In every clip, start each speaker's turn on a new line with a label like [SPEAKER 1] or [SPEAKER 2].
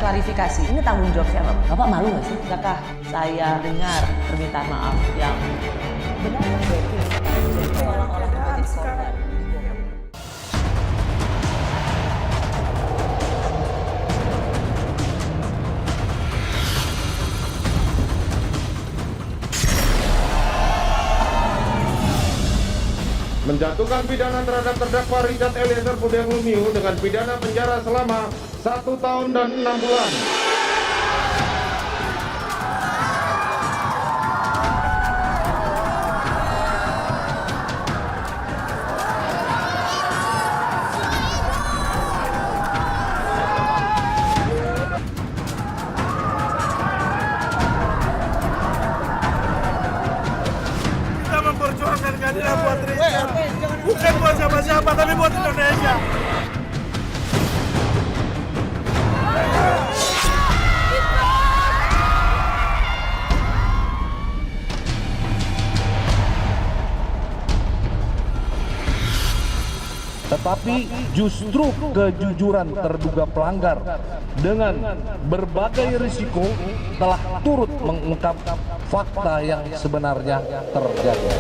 [SPEAKER 1] klarifikasi. Ini tanggung jawab siapa? Bapak malu nggak sih? Apakah saya dengar permintaan maaf yang benar orang-orang menjadi korban?
[SPEAKER 2] Menjatuhkan pidana terhadap terdakwa Richard Eliezer Budiang Lumiu dengan pidana penjara selama 1 tahun dan 6 bulan.
[SPEAKER 3] Kita memperjuangkan keadilan buat Richard. Bukan buat siapa-siapa, tapi buat Indonesia.
[SPEAKER 4] Tetapi justru kejujuran terduga pelanggar dengan berbagai risiko telah turut mengungkap fakta yang sebenarnya terjadi.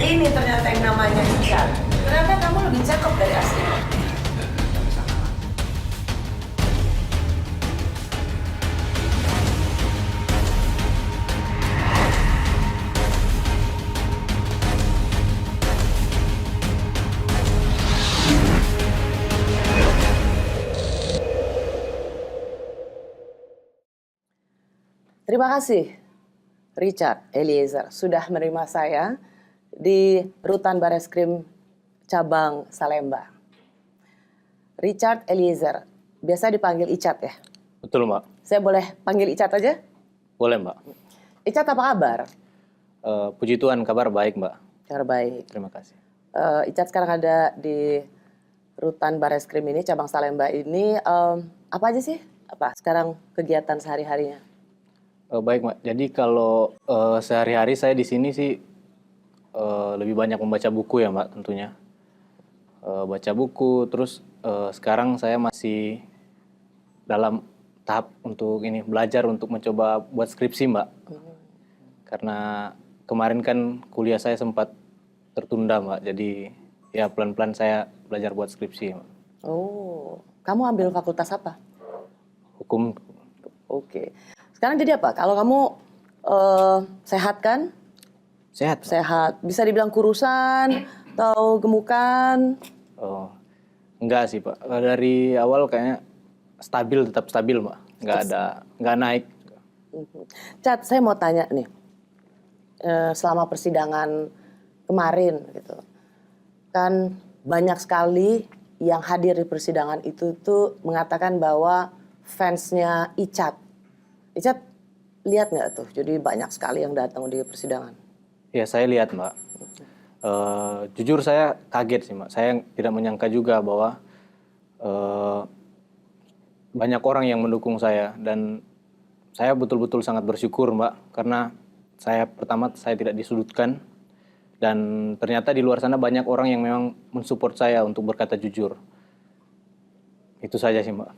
[SPEAKER 1] Ini ternyata yang namanya Richard. Ternyata kamu lebih cakep dari aslinya. Terima kasih Richard Eliezer sudah menerima saya di Rutan Bareskrim Cabang Salemba. Richard Eliezer, biasa dipanggil Icat ya?
[SPEAKER 5] Betul, Mbak.
[SPEAKER 1] Saya boleh panggil Icat aja?
[SPEAKER 5] Boleh, Mbak.
[SPEAKER 1] Icat apa kabar?
[SPEAKER 5] Puji Tuhan, kabar baik, Mbak.
[SPEAKER 1] Kabar baik.
[SPEAKER 5] Terima kasih.
[SPEAKER 1] Icat sekarang ada di Rutan Bareskrim ini, Cabang Salemba ini. Apa aja sih? Apa sekarang kegiatan sehari-harinya?
[SPEAKER 5] Baik, Mbak. Jadi kalau sehari-hari saya di sini sih lebih banyak membaca buku ya, Mbak, tentunya. Baca buku, terus sekarang saya masih dalam tahap untuk ini belajar untuk mencoba buat skripsi, Mbak. Karena kemarin kan kuliah saya sempat tertunda, Mbak. Jadi ya pelan-pelan saya belajar buat skripsi, Mbak.
[SPEAKER 1] Oh, kamu ambil fakultas apa?
[SPEAKER 5] Hukum.
[SPEAKER 1] Oke. Sekarang jadi apa? Kalau kamu sehat kan?
[SPEAKER 5] Sehat, Mbak.
[SPEAKER 1] Sehat. Bisa dibilang kurusan atau gemukan?
[SPEAKER 5] Oh, enggak sih, Pak. Dari awal kayaknya stabil, tetap stabil, Mbak. Nggak naik.
[SPEAKER 1] Cat, saya mau tanya nih. Selama persidangan kemarin gitu. Kan banyak sekali yang hadir di persidangan itu tuh mengatakan bahwa fansnya Icat. Icat lihat nggak tuh? Jadi banyak sekali yang datang di persidangan.
[SPEAKER 5] Ya, saya lihat, Mbak. Jujur saya kaget sih, Mbak. Saya tidak menyangka juga bahwa banyak orang yang mendukung saya. Dan saya betul-betul sangat bersyukur, Mbak. Karena pertama saya tidak disudutkan. Dan ternyata di luar sana banyak orang yang memang mensupport saya untuk berkata jujur. Itu saja sih, Mbak.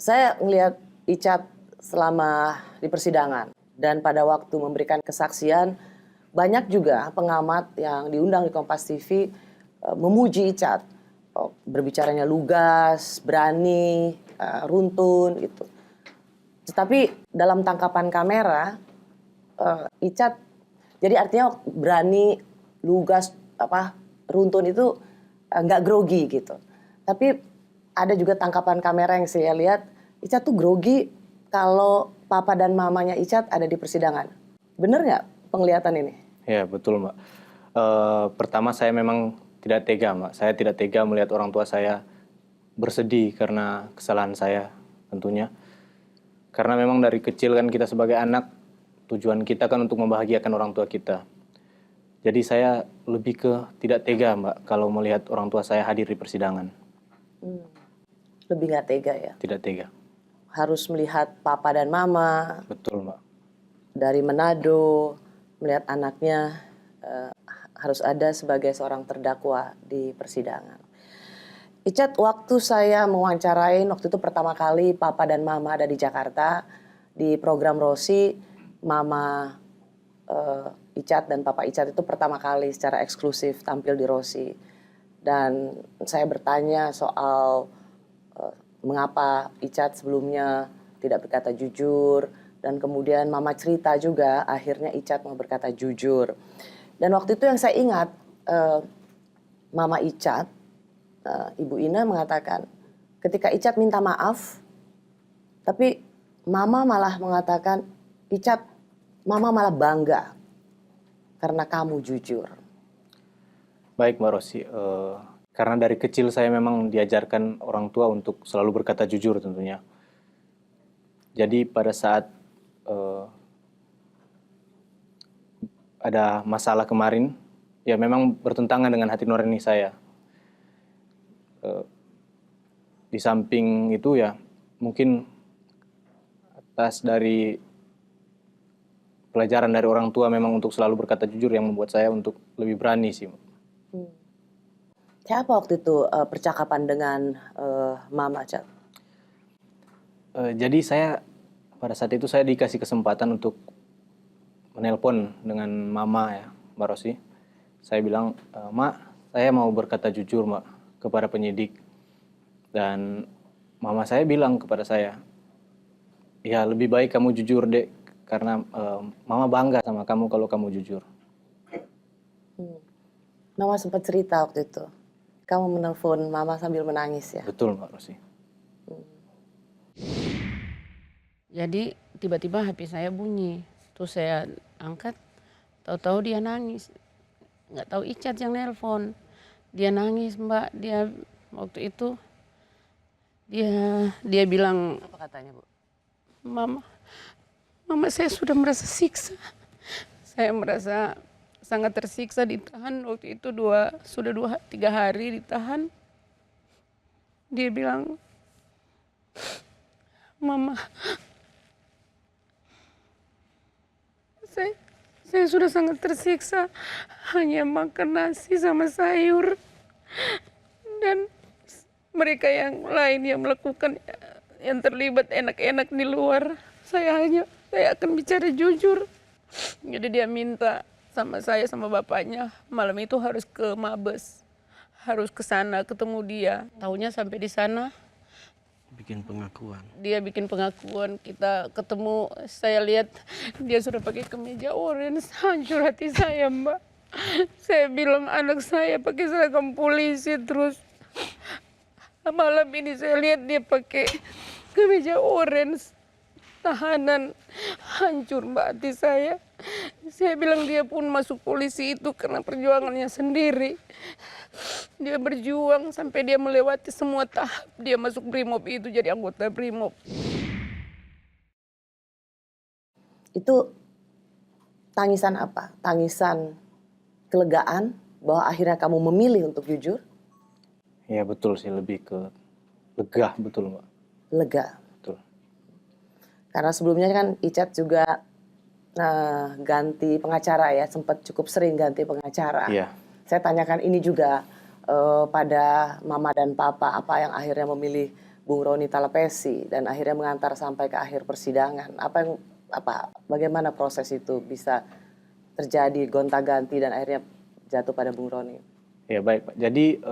[SPEAKER 1] Saya ngelihat Icat selama di persidangan dan pada waktu memberikan kesaksian, banyak juga pengamat yang diundang di Kompas TV memuji Icat. Berbicaranya lugas, berani, runtun gitu. Tetapi dalam tangkapan kamera, Icat, jadi artinya berani, lugas, runtun itu nggak grogi gitu. Tapi ada juga tangkapan kamera yang saya lihat, Icat tuh grogi kalau papa dan mamanya Icat ada di persidangan. Bener nggak penglihatan ini?
[SPEAKER 5] Ya, betul, Mbak. Pertama saya memang tidak tega, Mbak. Saya tidak tega melihat orang tua saya bersedih karena kesalahan saya tentunya. Karena memang dari kecil kan kita sebagai anak, tujuan kita kan untuk membahagiakan orang tua kita. Jadi saya lebih ke tidak tega, Mbak, kalau melihat orang tua saya hadir di persidangan.
[SPEAKER 1] Lebih nggak tega ya?
[SPEAKER 5] Tidak tega.
[SPEAKER 1] Harus melihat papa dan mama.
[SPEAKER 5] Betul, Mbak.
[SPEAKER 1] dari Manado melihat anaknya harus ada sebagai seorang terdakwa di persidangan. Icat, waktu saya mewawancarain waktu itu pertama kali Papa dan Mama ada di Jakarta di program Rosi, Mama Icat dan Papa Icat itu pertama kali secara eksklusif tampil di Rosi. Dan saya bertanya soal mengapa Icat sebelumnya tidak berkata jujur, dan kemudian Mama cerita juga akhirnya Icat mau berkata jujur. Dan waktu itu yang saya ingat, Mama Icat, Ibu Ina mengatakan ketika Icat minta maaf, tapi Mama malah mengatakan, Icat, Mama malah bangga karena kamu jujur.
[SPEAKER 5] Baik Mbak Rosi, karena dari kecil saya memang diajarkan orang tua untuk selalu berkata jujur tentunya. Jadi pada saat ada masalah kemarin, ya memang bertentangan dengan hati nurani saya. Di samping itu ya mungkin atas dari pelajaran dari orang tua memang untuk selalu berkata jujur yang membuat saya untuk lebih berani sih.
[SPEAKER 1] Kayak apa waktu itu percakapan dengan Mama, Cat?
[SPEAKER 5] Jadi saya pada saat itu saya dikasih kesempatan untuk menelpon dengan Mama ya, Mbak Rosi. Saya bilang, Mak, saya mau berkata jujur Mak kepada penyidik. Dan Mama saya bilang kepada saya, ya lebih baik kamu jujur dek, karena Mama bangga sama kamu kalau kamu jujur.
[SPEAKER 1] Mama sempat cerita waktu itu, kamu menelpon Mama sambil menangis ya?
[SPEAKER 5] Betul Mbak Rosi.
[SPEAKER 6] Jadi tiba-tiba HP saya bunyi, terus saya angkat, tahu-tahu dia nangis. Nggak tahu Icat yang nelpon, dia nangis Mbak, dia waktu itu dia bilang,
[SPEAKER 1] Apa katanya Bu?
[SPEAKER 6] Mama saya sudah merasa siksa, saya merasa sangat tersiksa ditahan waktu itu sudah 3 hari ditahan. Dia bilang, Mama, saya sudah sangat tersiksa hanya makan nasi sama sayur, dan mereka yang lain yang melakukan yang terlibat enak-enak di luar, saya akan bicara jujur. Jadi dia minta sama saya sama bapaknya malam itu harus ke Mabes, harus ke sana ketemu dia. Taunya sampai di sana
[SPEAKER 3] Bikin pengakuan.
[SPEAKER 6] dia bikin pengakuan, kita ketemu, saya lihat dia sudah pakai kemeja oranye, hancur hati saya Mbak. Saya bilang anak saya pakai seragam polisi, terus malam ini saya lihat dia pakai kemeja orange tahanan, hancur Mbak hati saya. Saya bilang dia pun masuk polisi itu karena perjuangannya sendiri. Dia berjuang sampai dia melewati semua tahap. Dia masuk Brimob itu jadi anggota Brimob.
[SPEAKER 1] Itu tangisan apa? Tangisan kelegaan bahwa akhirnya kamu memilih untuk jujur?
[SPEAKER 5] Ya betul sih, lebih ke lega, betul Mbak.
[SPEAKER 1] Lega.
[SPEAKER 5] Betul.
[SPEAKER 1] Karena sebelumnya kan Icat juga ganti pengacara ya, sempat cukup sering ganti pengacara.
[SPEAKER 5] Iya.
[SPEAKER 1] Saya tanyakan ini juga pada Mama dan Papa, apa yang akhirnya memilih Bung Roni Talapesi dan akhirnya mengantar sampai ke akhir persidangan. Bagaimana proses itu bisa terjadi gonta-ganti dan akhirnya jatuh pada Bung Roni?
[SPEAKER 5] Ya baik Pak. Jadi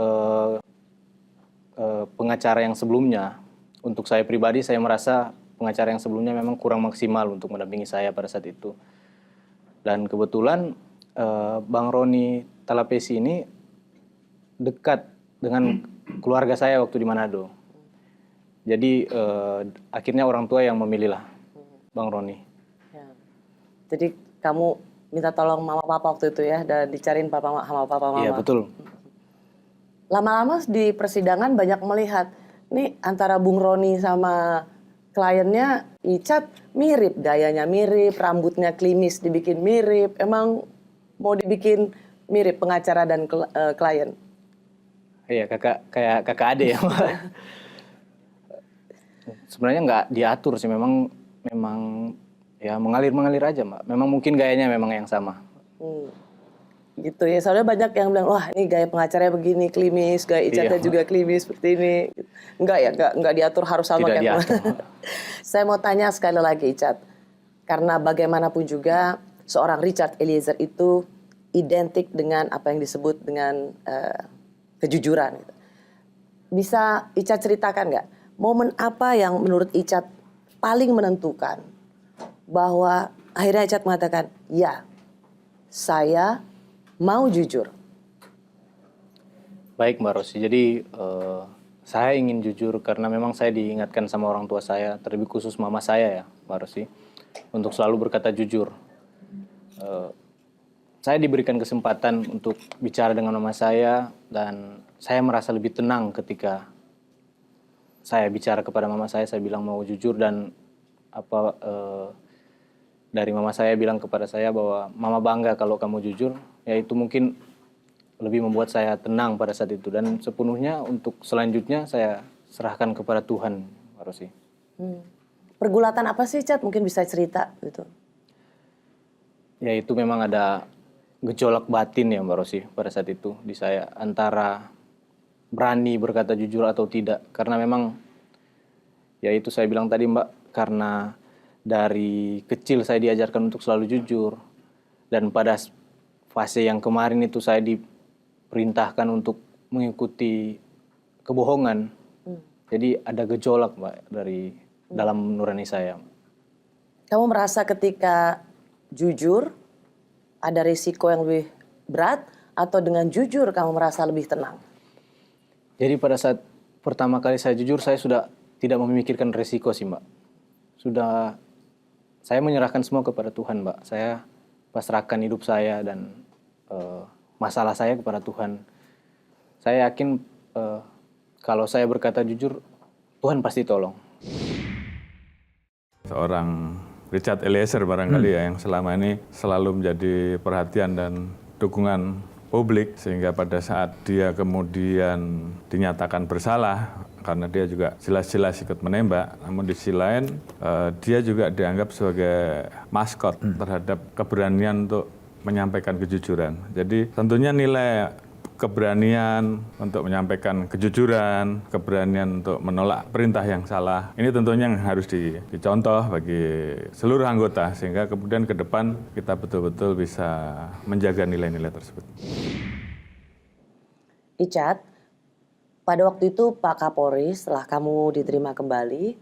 [SPEAKER 5] pengacara yang sebelumnya, untuk saya pribadi saya merasa pengacara yang sebelumnya memang kurang maksimal untuk mendampingi saya pada saat itu. Dan kebetulan Bang Roni Talapesi ini dekat dengan keluarga saya waktu di Manado. Jadi akhirnya orang tua yang memilih lah Bang Roni.
[SPEAKER 1] Ya. Jadi kamu minta tolong Mama Papa waktu itu ya, dan dicariin Papa Mama.
[SPEAKER 5] Iya betul.
[SPEAKER 1] Lama-lama di persidangan banyak melihat, nih antara Bung Roni sama kliennya Icat mirip, gayanya mirip, rambutnya klimis dibikin mirip. Emang mau dibikin mirip pengacara dan klien?
[SPEAKER 5] Iya, kayak kakak adik ya. Sebenarnya nggak diatur sih, memang ya mengalir aja Mbak. Memang mungkin gayanya memang yang sama.
[SPEAKER 1] Gitu ya, soalnya banyak yang bilang, wah ini gaya pengacaranya begini, klimis, gaya Icatnya
[SPEAKER 5] Iya.
[SPEAKER 1] juga klimis seperti ini. Enggak ya, enggak diatur harus sama
[SPEAKER 5] Tidak
[SPEAKER 1] kayak
[SPEAKER 5] diatur.
[SPEAKER 1] Saya mau tanya sekali lagi Icat, karena bagaimanapun juga seorang Richard Eliezer itu identik dengan apa yang disebut dengan kejujuran. Bisa Icat ceritakan nggak, momen apa yang menurut Icat paling menentukan bahwa akhirnya Icat mengatakan, ya saya mau jujur.
[SPEAKER 5] Baik Mbak Rosi, jadi saya ingin jujur karena memang saya diingatkan sama orang tua saya, terlebih khusus mama saya ya Mbak Rosi, untuk selalu berkata jujur. Saya diberikan kesempatan untuk bicara dengan mama saya dan saya merasa lebih tenang ketika saya bicara kepada mama saya bilang mau jujur dan dari mama saya bilang kepada saya bahwa mama bangga kalau kamu jujur, ya itu mungkin lebih membuat saya tenang pada saat itu dan sepenuhnya untuk selanjutnya saya serahkan kepada Tuhan, Mbak Rosi.
[SPEAKER 1] Pergulatan apa sih Cat? Mungkin bisa cerita gitu.
[SPEAKER 5] Ya itu memang ada gejolak batin ya Mbak Rosi pada saat itu di saya antara berani berkata jujur atau tidak karena memang ya itu saya bilang tadi Mbak karena dari kecil saya diajarkan untuk selalu jujur dan pada fase yang kemarin itu saya diperintahkan untuk mengikuti kebohongan. Jadi ada gejolak Mbak dari dalam nurani saya.
[SPEAKER 1] Kamu merasa ketika jujur ada risiko yang lebih berat atau dengan jujur kamu merasa lebih tenang?
[SPEAKER 5] Jadi pada saat pertama kali saya jujur saya sudah tidak memikirkan risiko sih Mbak. Sudah saya menyerahkan semua kepada Tuhan Mbak. Saya pasrahkan hidup saya dan masalah saya kepada Tuhan. Saya yakin kalau saya berkata jujur, Tuhan pasti tolong.
[SPEAKER 7] Seorang Richard Eliezer barangkali ya yang selama ini selalu menjadi perhatian dan dukungan publik sehingga pada saat dia kemudian dinyatakan bersalah karena dia juga jelas-jelas ikut menembak, namun di sisi lain dia juga dianggap sebagai maskot terhadap keberanian untuk menyampaikan kejujuran. Jadi tentunya nilai keberanian untuk menyampaikan kejujuran, keberanian untuk menolak perintah yang salah, ini tentunya yang harus dicontoh bagi seluruh anggota sehingga kemudian ke depan kita betul-betul bisa menjaga nilai-nilai tersebut.
[SPEAKER 1] Icat, pada waktu itu Pak Kapolri setelah kamu diterima kembali,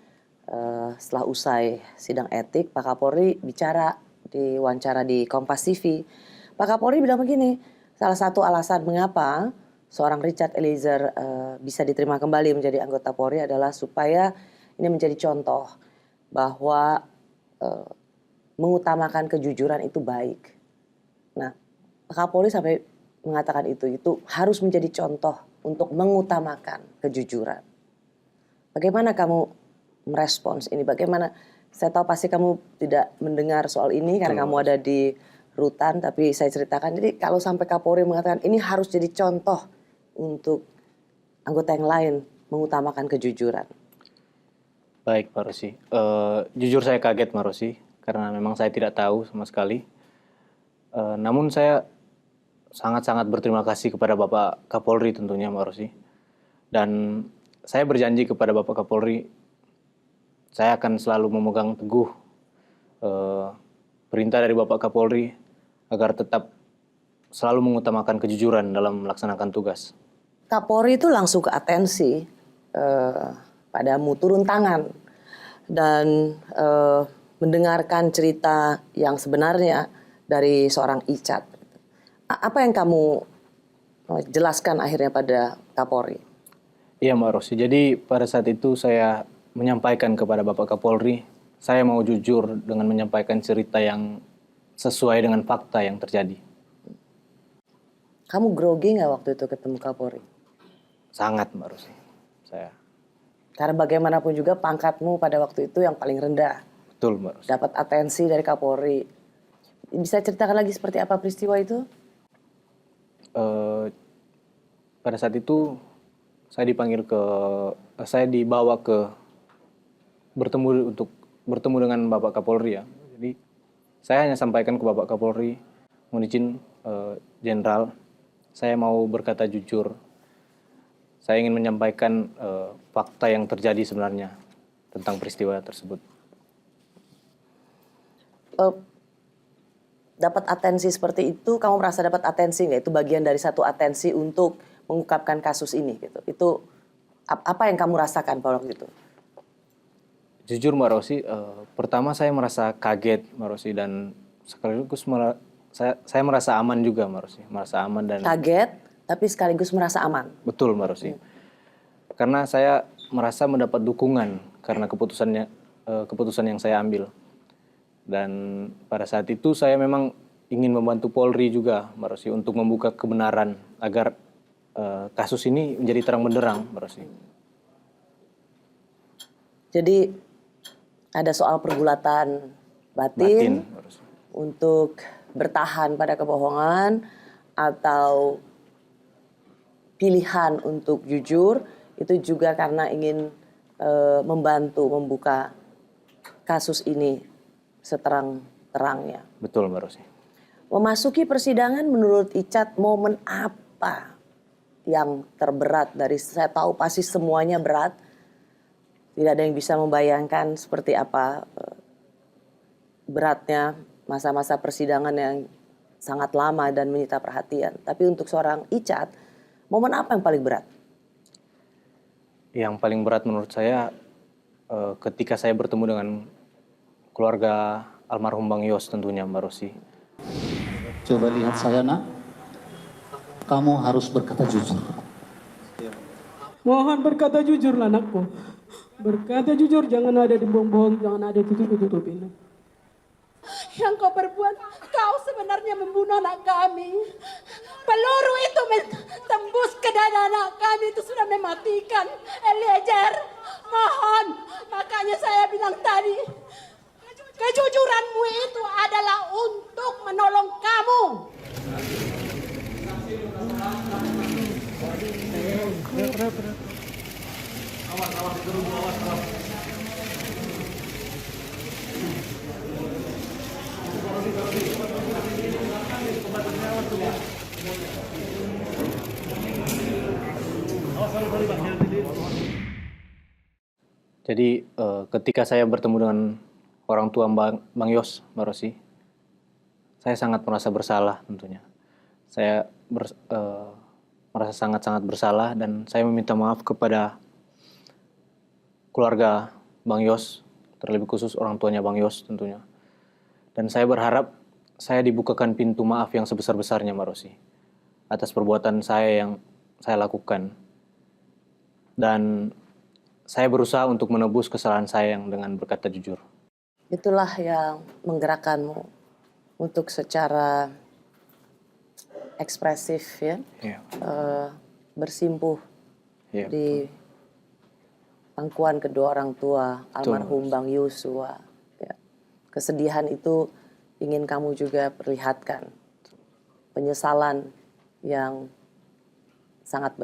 [SPEAKER 1] setelah usai sidang etik, Pak Kapolri bicara di wawancara di Kompas TV. Pak Kapolri bilang begini, salah satu alasan mengapa seorang Richard Eliezer bisa diterima kembali menjadi anggota Polri adalah supaya ini menjadi contoh bahwa mengutamakan kejujuran itu baik. Nah, Pak Kapolri sampai mengatakan itu harus menjadi contoh untuk mengutamakan kejujuran. Bagaimana kamu merespons ini? Bagaimana? Saya tahu pasti kamu tidak mendengar soal ini karena kamu ada di rutan, tapi saya ceritakan. Jadi kalau sampai Kapolri mengatakan ini harus jadi contoh untuk anggota yang lain mengutamakan kejujuran.
[SPEAKER 5] Baik Pak Rosi, jujur saya kaget Pak Rosi karena memang saya tidak tahu sama sekali. Namun saya sangat-sangat berterima kasih kepada Bapak Kapolri tentunya Pak Rosi. Dan saya berjanji kepada Bapak Kapolri, saya akan selalu memegang teguh perintah dari Bapak Kapolri agar tetap selalu mengutamakan kejujuran dalam melaksanakan tugas.
[SPEAKER 1] Kapolri itu langsung ke atensi padamu, turun tangan dan mendengarkan cerita yang sebenarnya dari seorang Icat. Apa yang kamu jelaskan akhirnya pada Kapolri?
[SPEAKER 5] Iya Mbak Rosi, jadi pada saat itu saya menyampaikan kepada Bapak Kapolri, saya mau jujur dengan menyampaikan cerita yang sesuai dengan fakta yang terjadi.
[SPEAKER 1] Kamu grogi nggak waktu itu ketemu Kapolri?
[SPEAKER 5] Sangat Mbak Rosi, saya.
[SPEAKER 1] Karena bagaimanapun juga pangkatmu pada waktu itu yang paling rendah.
[SPEAKER 5] Betul Mbak Rosi.
[SPEAKER 1] Dapat atensi dari Kapolri. Bisa ceritakan lagi seperti apa peristiwa itu?
[SPEAKER 5] Pada saat itu saya dibawa ke untuk bertemu dengan Bapak Kapolri ya. Jadi saya hanya sampaikan ke Bapak Kapolri, mohon izin Jenderal, saya mau berkata jujur. Saya ingin menyampaikan fakta yang terjadi sebenarnya tentang peristiwa tersebut.
[SPEAKER 1] Dapat atensi seperti itu, kamu merasa dapat atensi nggak? Itu bagian dari satu atensi untuk mengungkapkan kasus ini gitu. Itu apa yang kamu rasakan pada waktu itu?
[SPEAKER 5] Jujur Mbak Rosi, pertama saya merasa kaget Mbak Rosi, dan sekaligus saya merasa aman juga Mbak Rosi, merasa aman dan
[SPEAKER 1] Kaget, tapi sekaligus merasa aman.
[SPEAKER 5] betul Mbak Rosi. Karena saya merasa mendapat dukungan karena keputusan yang saya ambil. Dan pada saat itu saya memang ingin membantu Polri juga Mbak Rosi untuk membuka kebenaran agar kasus ini menjadi terang benderang Mbak Rosi.
[SPEAKER 1] Jadi ada soal pergulatan batin
[SPEAKER 5] Mbak Rosi.
[SPEAKER 1] untuk bertahan pada kebohongan atau pilihan untuk jujur, itu juga karena ingin membantu membuka kasus ini seterang-terangnya.
[SPEAKER 5] Betul Mbak Rosi.
[SPEAKER 1] Memasuki persidangan menurut Icat, momen apa yang terberat dari, saya tahu pasti semuanya berat, tidak ada yang bisa membayangkan seperti apa beratnya masa-masa persidangan yang sangat lama dan menyita perhatian. Tapi untuk seorang Icat, momen apa yang paling berat?
[SPEAKER 5] Yang paling berat menurut saya ketika saya bertemu dengan keluarga almarhum Bang Yos tentunya Mbak Rosi.
[SPEAKER 8] Coba lihat saya nak, kamu harus berkata jujur.
[SPEAKER 9] Mohon berkata jujur lah anakku. Berkata jujur, jangan ada dibohong-bohong, jangan ada tutup-tutupin.
[SPEAKER 10] Yang kau perbuat, kau sebenarnya membunuh anak kami. Peluru itu tembus ke dada anak kami, itu sudah mematikan. Eliezer, mohon, makanya saya bilang tadi, kejujuranmu itu adalah untuk menolong kamu.
[SPEAKER 5] Jadi ketika saya bertemu dengan orang tua Bang Yos, Mbak Rosi, saya sangat merasa bersalah tentunya. Saya merasa sangat-sangat bersalah dan saya meminta maaf kepada keluarga Bang Yos, terlebih khusus orang tuanya Bang Yos tentunya. Dan saya berharap saya dibukakan pintu maaf yang sebesar-besarnya Mbak Rosi atas perbuatan saya yang saya lakukan. Dan saya berusaha untuk menebus kesalahan saya yang dengan berkata jujur.
[SPEAKER 1] Itulah yang menggerakkanmu untuk secara ekspresif ya, bersimpuh di pangkuan kedua orang tua almarhum Bang Yosua. Ya. Kesedihan itu ingin kamu juga perlihatkan, penyesalan yang sangat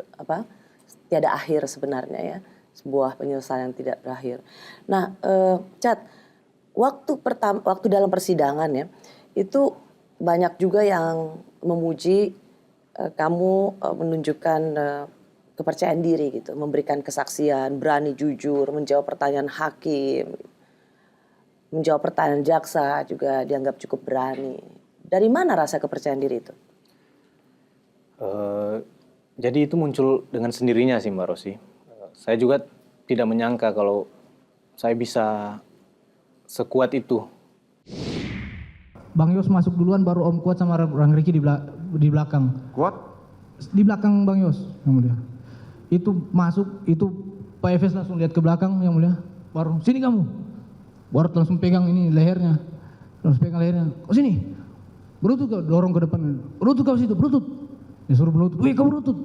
[SPEAKER 1] tiada akhir sebenarnya ya, sebuah penyesalan yang tidak berakhir. Nah, Cat, waktu dalam persidangan ya, itu banyak juga yang memuji kamu menunjukkan kepercayaan diri gitu, memberikan kesaksian, berani jujur, menjawab pertanyaan hakim, menjawab pertanyaan jaksa juga dianggap cukup berani. Dari mana rasa kepercayaan diri itu?
[SPEAKER 5] Jadi itu muncul dengan sendirinya sih Mbak Rosi. Saya juga tidak menyangka kalau saya bisa sekuat itu.
[SPEAKER 11] Bang Yos masuk duluan, baru Om Kuat sama Bang Riki di belakang.
[SPEAKER 2] Kuat?
[SPEAKER 11] Di belakang Bang Yos, yang mulia. Itu masuk, itu Pak Efes langsung lihat ke belakang, yang mulia. Baru, sini kamu. Baru langsung pegang ini lehernya. Langsung pegang lehernya. Oh sini. Berutut kau, dorong ke depan. Berutut kau situ, berutut. Disuruh berutut. Wih kau berutut.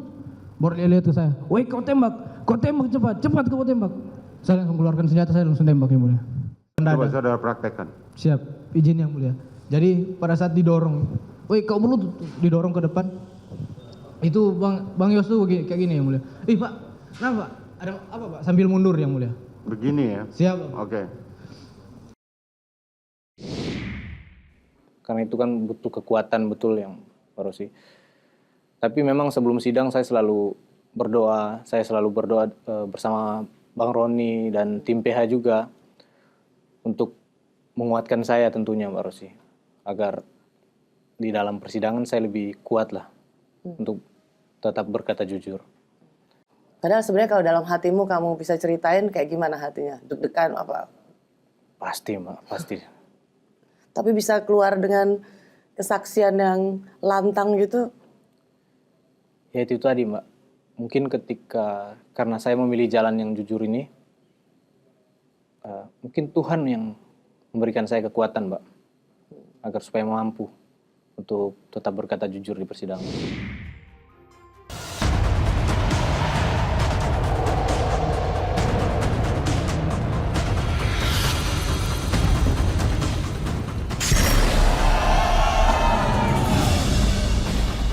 [SPEAKER 11] Baru dia lihat ke saya. Wih kau tembak. Kau tembak cepat. Cepat kau tembak. Saya langsung keluarkan senjata, saya langsung tembak, yang mulia.
[SPEAKER 2] Coba saudara praktekkan.
[SPEAKER 11] Siap, izin yang mulia. Jadi pada saat didorong, woi kau berlutut, didorong ke depan. Itu Bang Yos tuh kayak gini yang mulia. Ih Pak, kenapa? Ada apa Pak? Sambil mundur yang mulia.
[SPEAKER 2] Begini ya?
[SPEAKER 11] Siap.
[SPEAKER 2] Oke.
[SPEAKER 5] Karena itu kan butuh kekuatan betul yang Pak Rosi. Tapi memang sebelum sidang saya selalu berdoa bersama Bang Roni dan tim PH juga untuk menguatkan saya tentunya Pak Rosi. Agar di dalam persidangan saya lebih kuat lah untuk tetap berkata jujur.
[SPEAKER 1] Padahal sebenarnya kalau dalam hatimu kamu bisa ceritain kayak gimana hatinya? Deg-degan apa?
[SPEAKER 5] Pasti Mbak, pasti.
[SPEAKER 1] Tapi bisa keluar dengan kesaksian yang lantang gitu?
[SPEAKER 5] Ya itu tadi Mbak. Mungkin karena saya memilih jalan yang jujur ini, mungkin Tuhan yang memberikan saya kekuatan Mbak. Agar supaya mampu untuk tetap berkata jujur di persidangan.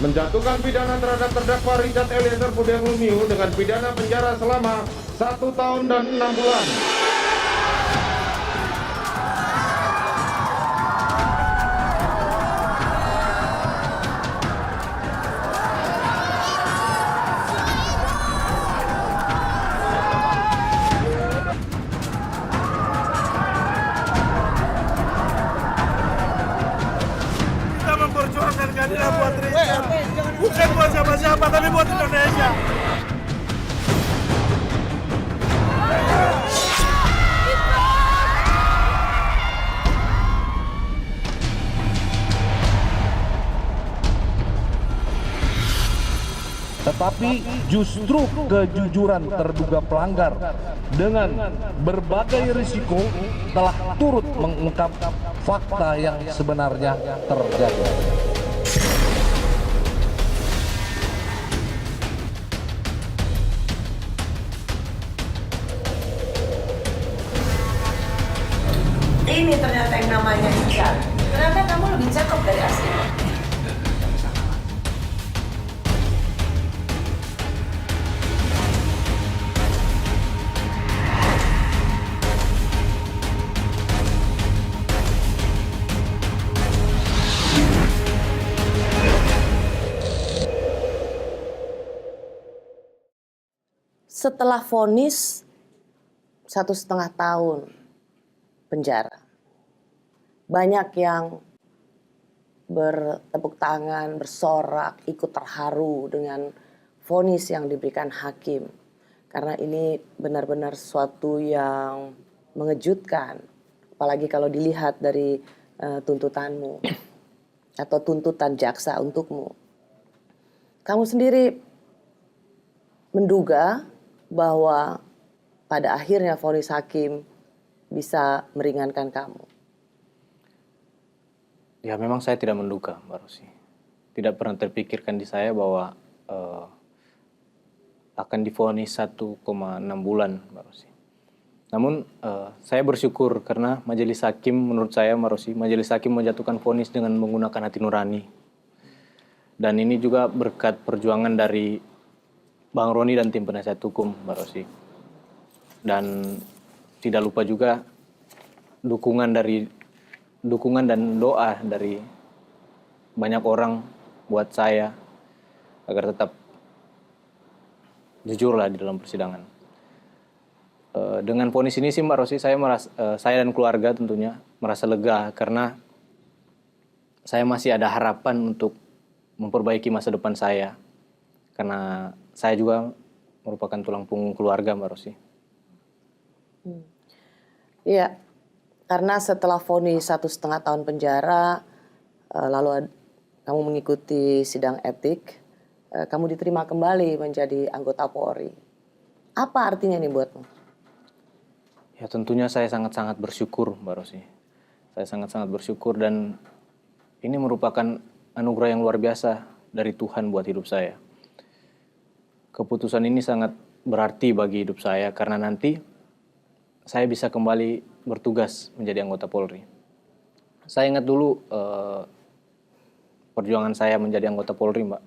[SPEAKER 2] Menjatuhkan pidana terhadap terdakwa Richard Eliezer Budiang Lumiu dengan pidana penjara selama 1 tahun dan 6 bulan.
[SPEAKER 3] Kita memperjuangkan keadilan buat Richard. Bukan buat siapa-siapa, tapi buat Indonesia.
[SPEAKER 4] Tetapi justru kejujuran terduga pelanggar dengan berbagai risiko telah turut mengungkap fakta yang sebenarnya terjadi.
[SPEAKER 1] Ini ternyata yang namanya Ica. Ternyata kamu lebih cakep dari asli. Setelah vonis 1,5 tahun penjara, banyak yang bertepuk tangan, bersorak, ikut terharu dengan vonis yang diberikan hakim. Karena ini benar-benar sesuatu yang mengejutkan, apalagi kalau dilihat dari tuntutanmu atau tuntutan jaksa untukmu. Kamu sendiri menduga bahwa pada akhirnya vonis hakim bisa meringankan kamu?
[SPEAKER 5] Ya memang saya tidak menduga Mbak Rosi. Tidak pernah terpikirkan di saya bahwa akan divonis 1,6 bulan Mbak Rosi. Namun saya bersyukur karena majelis hakim menurut saya Mbak Rosi, majelis hakim menjatuhkan vonis dengan menggunakan hati nurani. Dan ini juga berkat perjuangan dari Bang Roni dan tim penasihat hukum Mbak Rosi. Dan tidak lupa juga dukungan dan doa dari banyak orang buat saya agar tetap jujur lah di dalam persidangan. Dengan vonis ini sih Mbak Rosi, saya dan keluarga tentunya merasa lega karena saya masih ada harapan untuk memperbaiki masa depan saya. Karena saya juga merupakan tulang punggung keluarga Mbak Rosi.
[SPEAKER 1] Iya, karena setelah vonis 1,5 tahun penjara, lalu kamu mengikuti sidang etik, kamu diterima kembali menjadi anggota Polri. Apa artinya ini buatmu?
[SPEAKER 5] Ya tentunya saya sangat-sangat bersyukur Mbak Rosi. Saya sangat-sangat bersyukur dan ini merupakan anugerah yang luar biasa dari Tuhan buat hidup saya. Keputusan ini sangat berarti bagi hidup saya karena nanti saya bisa kembali bertugas menjadi anggota Polri. Saya ingat dulu perjuangan saya menjadi anggota Polri, Mbak.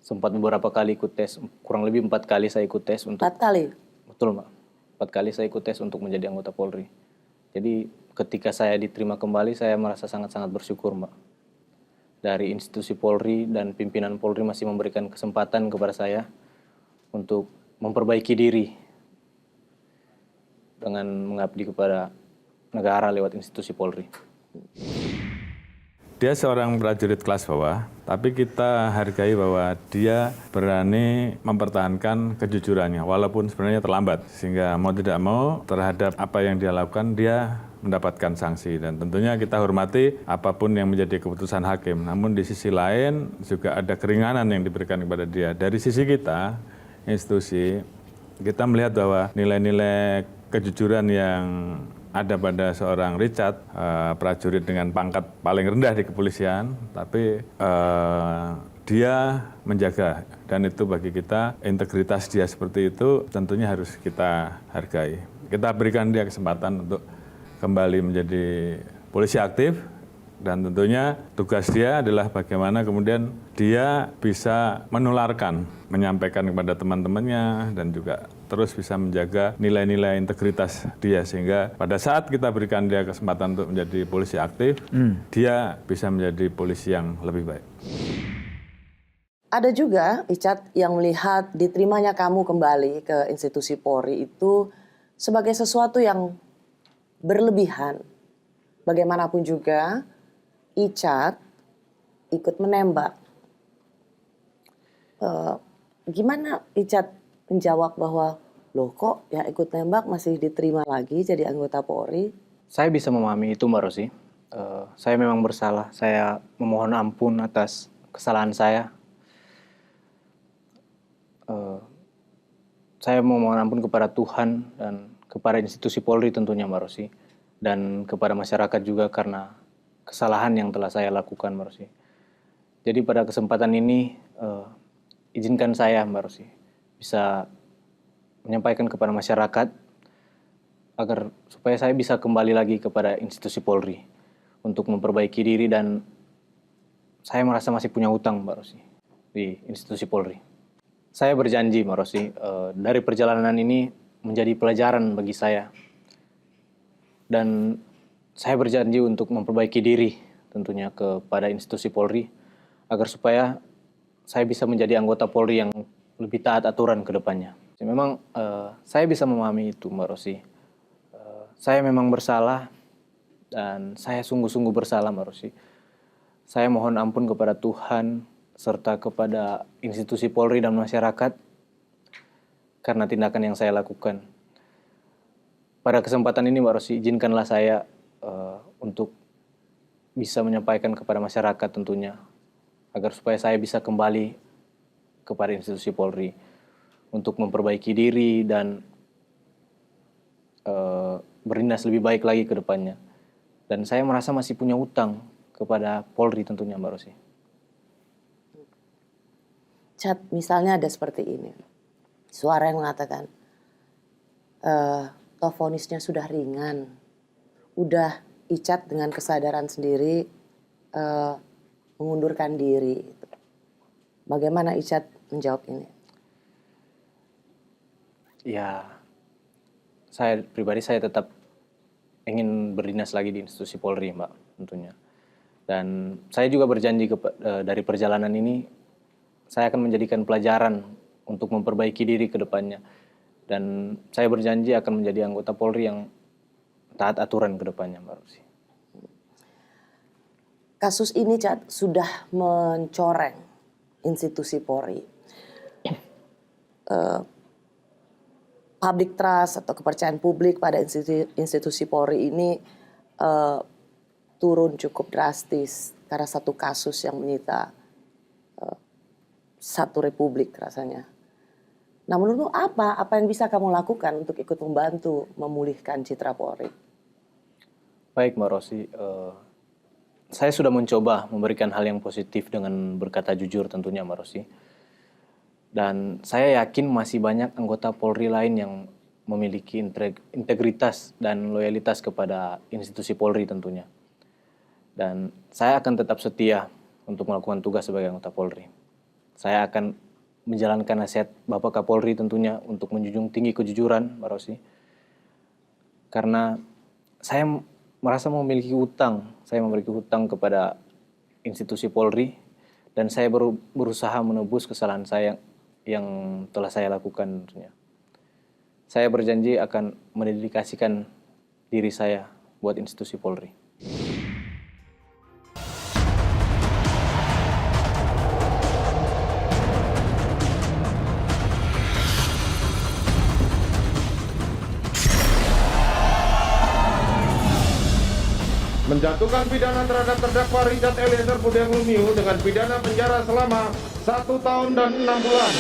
[SPEAKER 5] Sempat beberapa kali ikut tes, kurang lebih 4 kali saya ikut tes untuk.
[SPEAKER 1] 4 kali?
[SPEAKER 5] Betul, Mbak. 4 kali saya ikut tes untuk menjadi anggota Polri. Jadi ketika saya diterima kembali, saya merasa sangat-sangat bersyukur, Mbak. Dari institusi Polri dan pimpinan Polri masih memberikan kesempatan kepada saya untuk memperbaiki diri dengan mengabdi kepada negara lewat institusi Polri.
[SPEAKER 7] Dia seorang prajurit kelas bawah, tapi kita hargai bahwa dia berani mempertahankan kejujurannya, walaupun sebenarnya terlambat. Sehingga mau tidak mau terhadap apa yang dia lakukan, dia mendapatkan sanksi. Dan tentunya kita hormati apapun yang menjadi keputusan hakim. Namun di sisi lain juga ada keringanan yang diberikan kepada dia. Dari sisi kita, institusi, kita melihat bahwa nilai-nilai kejujuran yang ada pada seorang Richard, prajurit dengan pangkat paling rendah di kepolisian, tapi dia menjaga, dan itu bagi kita integritas dia seperti itu tentunya harus kita hargai. Kita berikan dia kesempatan untuk kembali menjadi polisi aktif, dan tentunya tugas dia adalah bagaimana kemudian dia bisa menularkan, menyampaikan kepada teman-temannya, dan juga terus bisa menjaga nilai-nilai integritas dia, sehingga pada saat kita berikan dia kesempatan untuk menjadi polisi aktif, dia bisa menjadi polisi yang lebih baik.
[SPEAKER 1] Ada juga, Richard, yang melihat diterimanya kamu kembali ke institusi Polri itu sebagai sesuatu yang berlebihan. Bagaimanapun juga, Richard ikut menembak. Gimana Richard menjawab bahwa, loh kok yang ikut nembak masih diterima lagi jadi anggota Polri?
[SPEAKER 5] Saya bisa memahami itu, Mbak Rosi. Saya memang bersalah. Saya memohon ampun atas kesalahan saya. Saya memohon ampun kepada Tuhan dan kepada institusi Polri tentunya, Mbak Rosi. Dan kepada masyarakat juga karena kesalahan yang telah saya lakukan, Mbak Rosi. Jadi pada kesempatan ini, izinkan saya, Mbak Rosi, bisa menyampaikan kepada masyarakat agar supaya saya bisa kembali lagi kepada institusi Polri untuk memperbaiki diri, dan saya merasa masih punya hutang, Mbak Rosi, di institusi Polri. Saya berjanji, Mbak Rosi, dari perjalanan ini menjadi pelajaran bagi saya, dan saya berjanji untuk memperbaiki diri tentunya kepada institusi Polri agar supaya saya bisa menjadi anggota Polri yang lebih taat aturan ke depannya. Memang saya bisa memahami itu, Mbak Rosi. Saya memang bersalah dan saya sungguh-sungguh bersalah, Mbak Rosi. Saya mohon ampun kepada Tuhan serta kepada institusi Polri dan masyarakat karena tindakan yang saya lakukan. Pada kesempatan ini, Mbak Rosi, izinkanlah saya untuk bisa menyampaikan kepada masyarakat tentunya agar supaya saya bisa kembali kepada institusi Polri untuk memperbaiki diri dan berdinas lebih baik lagi ke depannya. Dan saya merasa masih punya utang kepada Polri tentunya, Mbak Rosi.
[SPEAKER 1] Chat, misalnya ada seperti ini. Suara yang mengatakan, toh vonisnya sudah ringan. Udah Icat dengan kesadaran sendiri mengundurkan diri. Bagaimana Icat menjawab ini?
[SPEAKER 5] Ya, saya pribadi saya tetap ingin berdinas lagi di institusi Polri, Mbak, tentunya. Dan saya juga berjanji dari perjalanan ini, saya akan menjadikan pelajaran untuk memperbaiki diri ke depannya. Dan saya berjanji akan menjadi anggota Polri yang taat aturan ke depannya, Mbak Rosi.
[SPEAKER 1] Kasus ini, Cat, sudah mencoreng institusi Polri. Public trust atau kepercayaan publik pada institusi Polri ini turun cukup drastis karena satu kasus yang menyita satu republik rasanya. Nah, menurutmu apa yang bisa kamu lakukan untuk ikut membantu memulihkan citra Polri?
[SPEAKER 5] Baik, Mbak Rosi. Saya sudah mencoba memberikan hal yang positif dengan berkata jujur tentunya, Mbak Rosi. Dan saya yakin masih banyak anggota Polri lain yang memiliki integritas dan loyalitas kepada institusi Polri tentunya. Dan saya akan tetap setia untuk melakukan tugas sebagai anggota Polri. Saya akan menjalankan nasihat Bapak Kapolri tentunya untuk menjunjung tinggi kejujuran, Mbak Rosi. Karena saya merasa memiliki hutang. Saya memiliki hutang kepada institusi Polri dan saya berusaha menebus kesalahan saya yang telah saya lakukan tentunya. Saya berjanji akan mendedikasikan diri saya buat institusi Polri.
[SPEAKER 2] Menjatuhkan pidana terhadap terdakwa Richard Eliezer Budiang Lumiu dengan pidana penjara selama 1 tahun dan 6 bulan.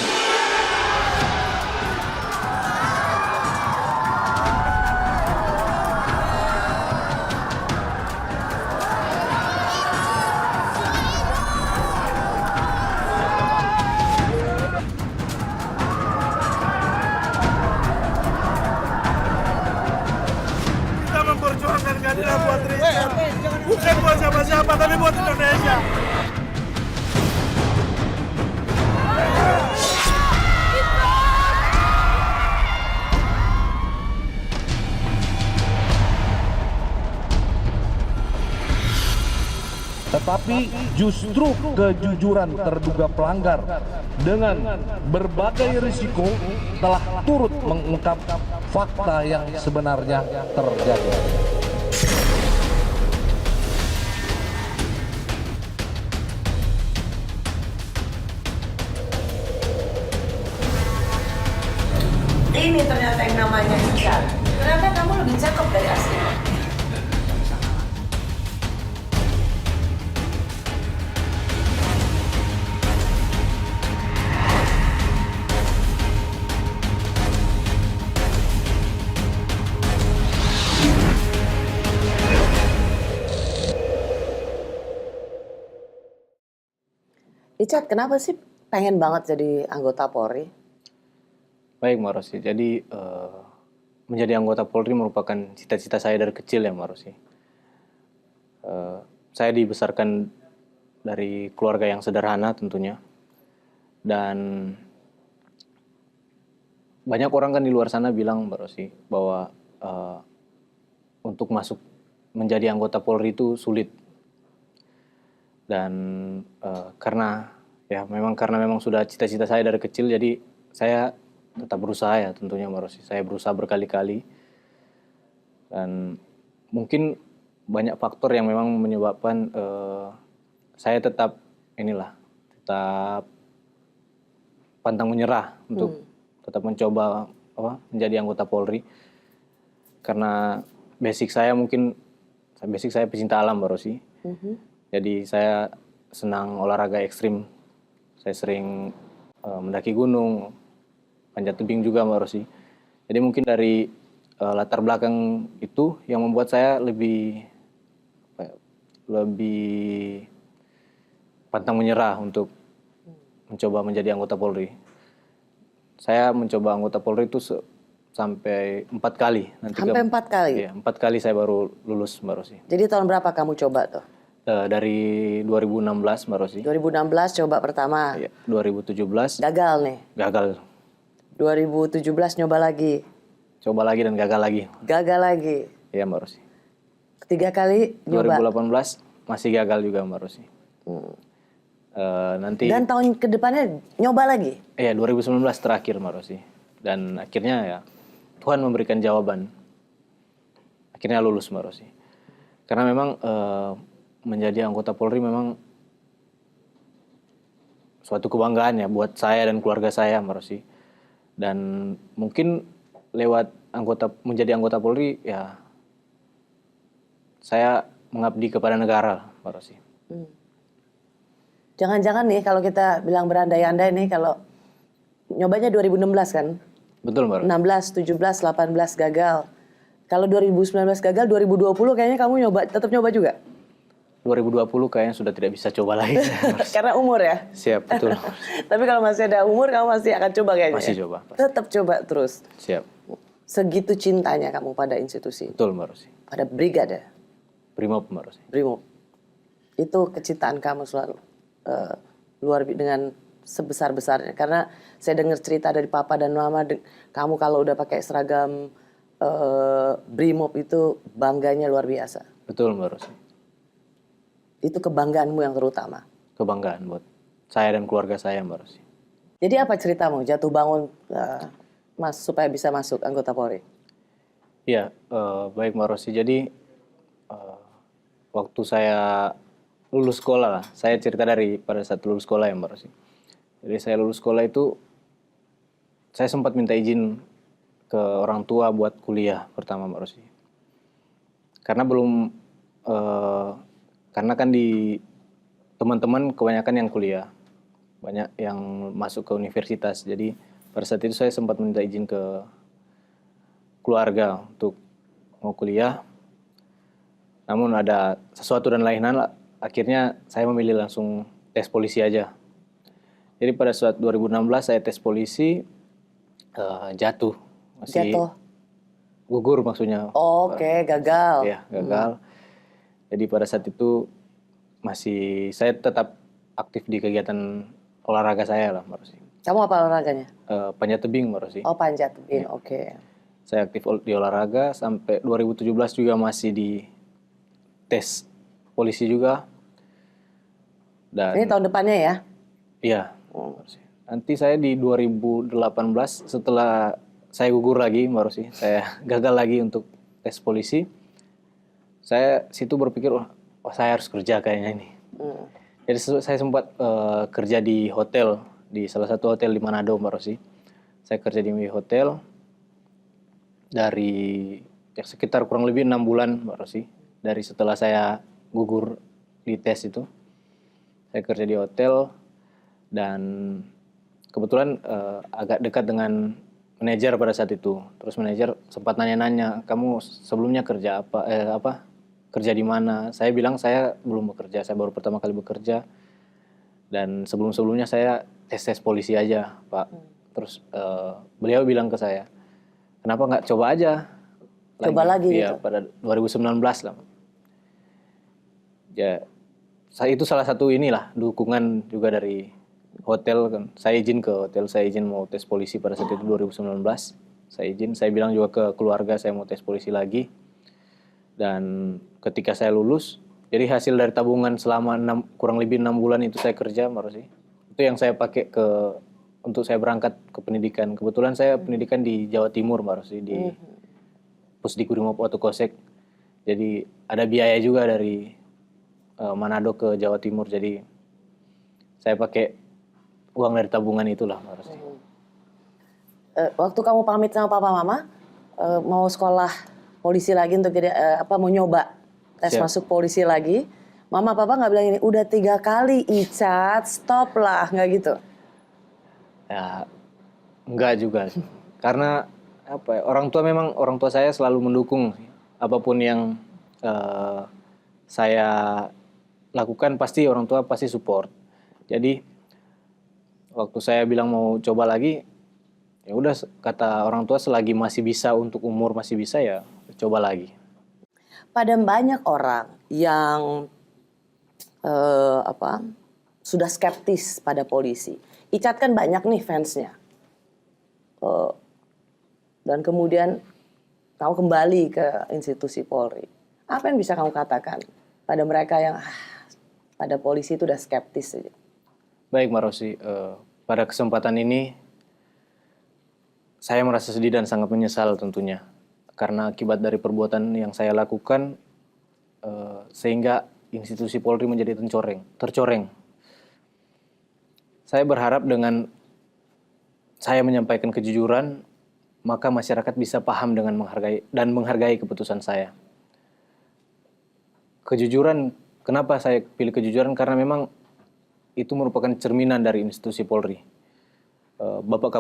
[SPEAKER 3] Kita memperjuangkan keadilan buat Richard. Bukan buat siapa-siapa, tapi buat Indonesia.
[SPEAKER 4] Tetapi justru kejujuran terduga pelanggar dengan berbagai risiko telah turut mengungkap fakta yang sebenarnya terjadi.
[SPEAKER 1] Ini ternyata yang namanya Richard. Ternyata kamu lebih cakep dari asli. Richard, kenapa sih pengen banget jadi anggota Polri?
[SPEAKER 5] Baik Mbak Rosi, jadi menjadi anggota Polri merupakan cita-cita saya dari kecil ya Mbak Rosi. Saya dibesarkan dari keluarga yang sederhana tentunya. Dan banyak orang kan di luar sana bilang Mbak Rosi bahwa untuk masuk menjadi anggota Polri itu sulit. Dan karena memang sudah cita-cita saya dari kecil, jadi saya tetap berusaha ya tentunya Mbak Rosi. Saya berusaha berkali-kali dan mungkin banyak faktor yang memang menyebabkan saya tetap pantang menyerah untuk tetap mencoba menjadi anggota Polri. Karena basic saya pecinta alam Mbak Rosi. Jadi saya senang olahraga ekstrim. Saya sering mendaki gunung, panjat tebing juga Mbak Rosi. Jadi mungkin dari latar belakang itu yang membuat saya lebih pantang menyerah untuk mencoba menjadi anggota Polri. Saya mencoba anggota Polri itu sampai 4 kali.
[SPEAKER 1] Sampai 4 kali?
[SPEAKER 5] Iya, 4 kali saya baru lulus Mbak Rosi.
[SPEAKER 1] Jadi tahun berapa kamu coba tuh?
[SPEAKER 5] Dari 2016 Mbak Rosi.
[SPEAKER 1] 2016 coba pertama.
[SPEAKER 5] Iya, 2017.
[SPEAKER 1] Gagal nih.
[SPEAKER 5] Gagal.
[SPEAKER 1] 2017 nyoba lagi.
[SPEAKER 5] Coba lagi dan gagal lagi.
[SPEAKER 1] Gagal lagi.
[SPEAKER 5] Iya Mbak Rosi.
[SPEAKER 1] Ketiga kali nyoba.
[SPEAKER 5] 2018 masih gagal juga Mbak Rosi. Nanti.
[SPEAKER 1] Dan tahun kedepannya nyoba lagi.
[SPEAKER 5] Iya 2019 terakhir Mbak Rosi. Dan akhirnya ya Tuhan memberikan jawaban. Akhirnya lulus Mbak Rosi. Karena memang menjadi anggota Polri memang suatu kebanggaan ya buat saya dan keluarga saya Mbak Rosi. Dan mungkin lewat menjadi anggota Polri ya saya mengabdi kepada negara Mbak Rosi.
[SPEAKER 1] Jangan-jangan nih kalau kita bilang berandai-andai nih kalau nyobanya 2016 kan?
[SPEAKER 5] Betul Mbak Rosi.
[SPEAKER 1] 16, 17, 18 gagal. Kalau 2019 gagal, 2020 kayaknya kamu tetap nyoba juga?
[SPEAKER 5] 2020 kayaknya sudah tidak bisa coba lagi.
[SPEAKER 1] Karena umur ya?
[SPEAKER 5] Siap, betul.
[SPEAKER 1] Tapi kalau masih ada umur, kamu masih akan coba kayaknya?
[SPEAKER 5] Masih
[SPEAKER 1] ya?
[SPEAKER 5] coba.
[SPEAKER 1] Tetap coba terus?
[SPEAKER 5] Siap.
[SPEAKER 1] Segitu cintanya kamu pada institusi?
[SPEAKER 5] Betul Mbak Rosi.
[SPEAKER 1] Pada brigade?
[SPEAKER 5] Brimob Mbak Rosi.
[SPEAKER 1] Brimob. Itu kecintaan kamu selalu dengan sebesar-besarnya. Karena saya dengar cerita dari papa dan mama, kamu kalau udah pakai seragam Brimob itu bangganya luar biasa.
[SPEAKER 5] Betul Mbak Rosi.
[SPEAKER 1] Itu kebanggaanmu yang terutama.
[SPEAKER 5] Kebanggaan buat saya dan keluarga saya Mbak Rosi.
[SPEAKER 1] Jadi apa ceritamu jatuh bangun supaya bisa masuk anggota Polri?
[SPEAKER 5] Iya, baik Mbak Rosi. Jadi waktu saya lulus sekolah lah, saya cerita dari pada saat lulus sekolah ya Mbak Rosi. Jadi saya lulus sekolah itu, saya sempat minta izin ke orang tua buat kuliah pertama Mbak Rosi. Karena belum, karena kan di teman-teman kebanyakan yang kuliah, banyak yang masuk ke universitas. Jadi pada saat itu saya sempat minta izin ke keluarga untuk mau kuliah. Namun ada sesuatu dan lain hal, akhirnya saya memilih langsung tes polisi aja. Jadi pada saat 2016 saya tes polisi, jatuh. Masih
[SPEAKER 1] Jatuh?
[SPEAKER 5] gugur maksudnya.
[SPEAKER 1] Oke, gagal.
[SPEAKER 5] Iya, gagal. Jadi pada saat itu saya tetap aktif di kegiatan olahraga saya lah Mbak Rosi.
[SPEAKER 1] Kamu apa olahraganya?
[SPEAKER 5] Panjat tebing Mbak Rosi.
[SPEAKER 1] Oh, panjat tebing, oke.
[SPEAKER 5] Saya aktif di olahraga sampai 2017 juga masih di tes polisi juga. Dan
[SPEAKER 1] Ini tahun depannya ya?
[SPEAKER 5] iya. Nanti saya di 2018 setelah saya gugur lagi Mbak Rosi, saya gagal lagi untuk tes polisi. Saya situ berpikir, wah saya harus kerja kayaknya ini. Jadi saya sempat kerja di hotel, di salah satu hotel di Manado Mbak Rosi. Saya kerja di hotel dari sekitar kurang lebih 6 bulan Mbak Rosi. Dari setelah saya gugur di tes itu, saya kerja di hotel dan kebetulan agak dekat dengan manajer pada saat itu. Terus manajer sempat nanya-nanya, kamu sebelumnya kerja apa? Kerja di mana? Saya bilang saya belum bekerja, saya baru pertama kali bekerja. Dan sebelum-sebelumnya saya tes polisi aja, Pak. Terus beliau bilang ke saya, kenapa nggak coba aja?
[SPEAKER 1] Coba lagi
[SPEAKER 5] ya,
[SPEAKER 1] gitu?
[SPEAKER 5] pada 2019 lah. Ya, itu salah satu inilah dukungan juga dari hotel kan. Saya izin ke hotel, saya izin mau tes polisi pada saat itu 2019. Saya izin, saya bilang juga ke keluarga saya mau tes polisi lagi. Dan ketika saya lulus, jadi hasil dari tabungan selama kurang lebih 6 bulan itu saya kerja, Mbak Rosi. Itu yang saya pakai untuk saya berangkat ke pendidikan. Kebetulan saya pendidikan di Jawa Timur, Mbak Rosi, di Pusdikbrimob Watukosek. Jadi ada biaya juga dari Manado ke Jawa Timur. Jadi saya pakai uang dari tabungan itulah, Mbak Rosi.
[SPEAKER 1] Waktu kamu pamit sama papa mama, mau sekolah polisi lagi untuk jadi mau nyoba tes
[SPEAKER 5] Siap.
[SPEAKER 1] masuk polisi lagi, mama papa nggak bilang ini udah 3 kali Icat, stop lah, nggak gitu?
[SPEAKER 5] Ya enggak juga, karena orang tua saya selalu mendukung apapun yang saya lakukan, pasti orang tua pasti support. Jadi waktu saya bilang mau coba lagi, ya udah kata orang tua selagi masih bisa, untuk umur masih bisa, ya coba lagi.
[SPEAKER 1] Pada banyak orang yang sudah skeptis pada polisi. Icat kan banyak nih fansnya. Dan kemudian kamu kembali ke institusi Polri. Apa yang bisa kamu katakan pada mereka yang pada polisi itu udah skeptis saja?
[SPEAKER 5] Baik Mbak Rosi, pada kesempatan ini saya merasa sedih dan sangat menyesal tentunya. Karena akibat dari perbuatan yang saya lakukan, sehingga institusi Polri menjadi tercoreng. Saya berharap dengan saya menyampaikan kejujuran, maka masyarakat bisa paham dengan menghargai keputusan saya. Kejujuran, kenapa saya pilih kejujuran? Karena memang itu merupakan cerminan dari institusi Polri. Bapak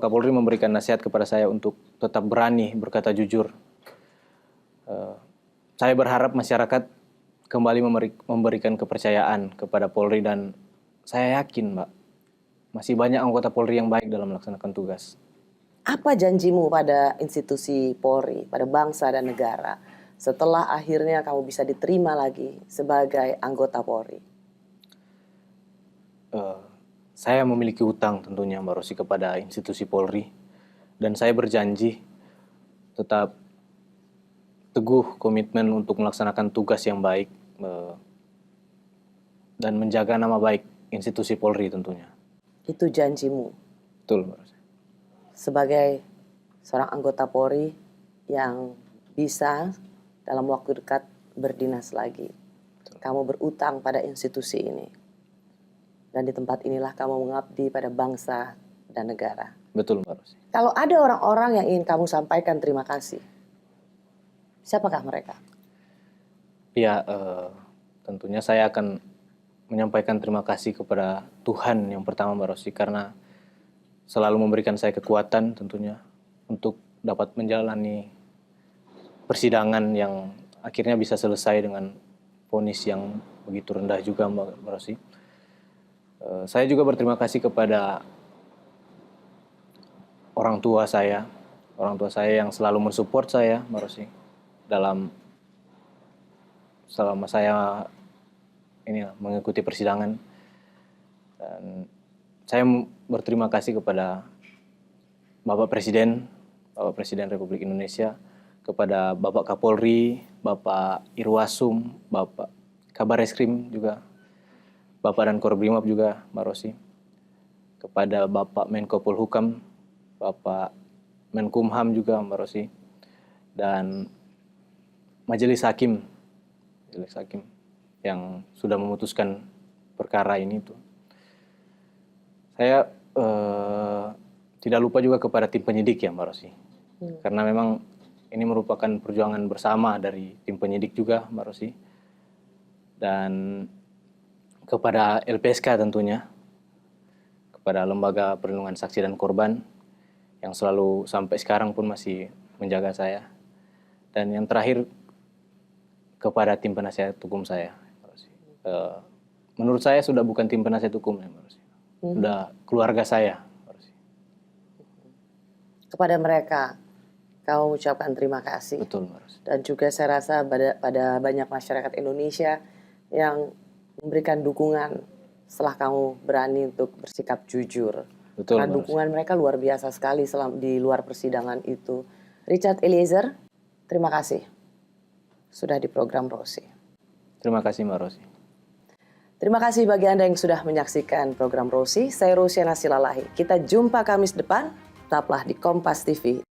[SPEAKER 5] Kapolri memberikan nasihat kepada saya untuk tetap berani berkata jujur. Saya berharap masyarakat kembali memberikan kepercayaan kepada Polri, dan saya yakin, Mbak, masih banyak anggota Polri yang baik dalam melaksanakan tugas.
[SPEAKER 1] Apa janjimu pada institusi Polri, pada bangsa dan negara, setelah akhirnya kamu bisa diterima lagi sebagai anggota Polri?
[SPEAKER 5] Saya memiliki hutang tentunya, Mbak Rosi, kepada institusi Polri, dan saya berjanji tetap teguh komitmen untuk melaksanakan tugas yang baik dan menjaga nama baik institusi Polri tentunya.
[SPEAKER 1] Itu janjimu
[SPEAKER 5] Betul, Mbak Rosi.
[SPEAKER 1] sebagai seorang anggota Polri yang bisa dalam waktu dekat berdinas lagi. Kamu berutang pada institusi ini. Dan di tempat inilah kamu mengabdi pada bangsa dan negara.
[SPEAKER 5] Betul, Mbak Rosi.
[SPEAKER 1] Kalau ada orang-orang yang ingin kamu sampaikan terima kasih, siapakah mereka?
[SPEAKER 5] Ya, tentunya saya akan menyampaikan terima kasih kepada Tuhan yang pertama, Mbak Rosi, karena selalu memberikan saya kekuatan tentunya untuk dapat menjalani persidangan yang akhirnya bisa selesai dengan vonis yang begitu rendah juga, Mbak Rosi. Saya juga berterima kasih kepada orang tua saya yang selalu mensupport saya, Mbak Rosi, selama saya mengikuti persidangan. Dan saya berterima kasih kepada Bapak Presiden Republik Indonesia, kepada Bapak Kapolri, Bapak Irwasum, Bapak Kabar Eskrim juga, Bapak dan Korbrimob juga, Mbak Rosi, kepada Bapak Menko Polhukam, Bapak Menkumham juga, Mbak Rosi, dan Majelis Hakim yang sudah memutuskan perkara ini tuh. Saya tidak lupa juga kepada tim penyidik ya, Mbak Rosi, karena memang ini merupakan perjuangan bersama dari tim penyidik juga, Mbak Rosi, dan kepada LPSK tentunya, kepada Lembaga Perlindungan Saksi dan Korban yang selalu sampai sekarang pun masih menjaga saya, dan yang terakhir kepada tim penasihat hukum saya, Mbak Rosi. Menurut saya sudah bukan tim penasihat hukum ya, Mbak Rosi, sudah keluarga saya, Mbak Rosi.
[SPEAKER 1] Kepada mereka kamu ucapkan terima kasih.
[SPEAKER 5] Betul, Mbak Rosi.
[SPEAKER 1] Dan juga saya rasa pada banyak masyarakat Indonesia yang memberikan dukungan setelah kamu berani untuk bersikap jujur.
[SPEAKER 5] Betul,
[SPEAKER 1] Karena dukungan mereka luar biasa sekali di luar persidangan itu. Richard Eliezer, terima kasih sudah di program Rosi.
[SPEAKER 5] Terima kasih, Mbak Rosi.
[SPEAKER 1] Terima kasih bagi Anda yang sudah menyaksikan program Rosi. Saya Rosiana Silalahi. Kita jumpa Kamis depan. Tetaplah di Kompas TV.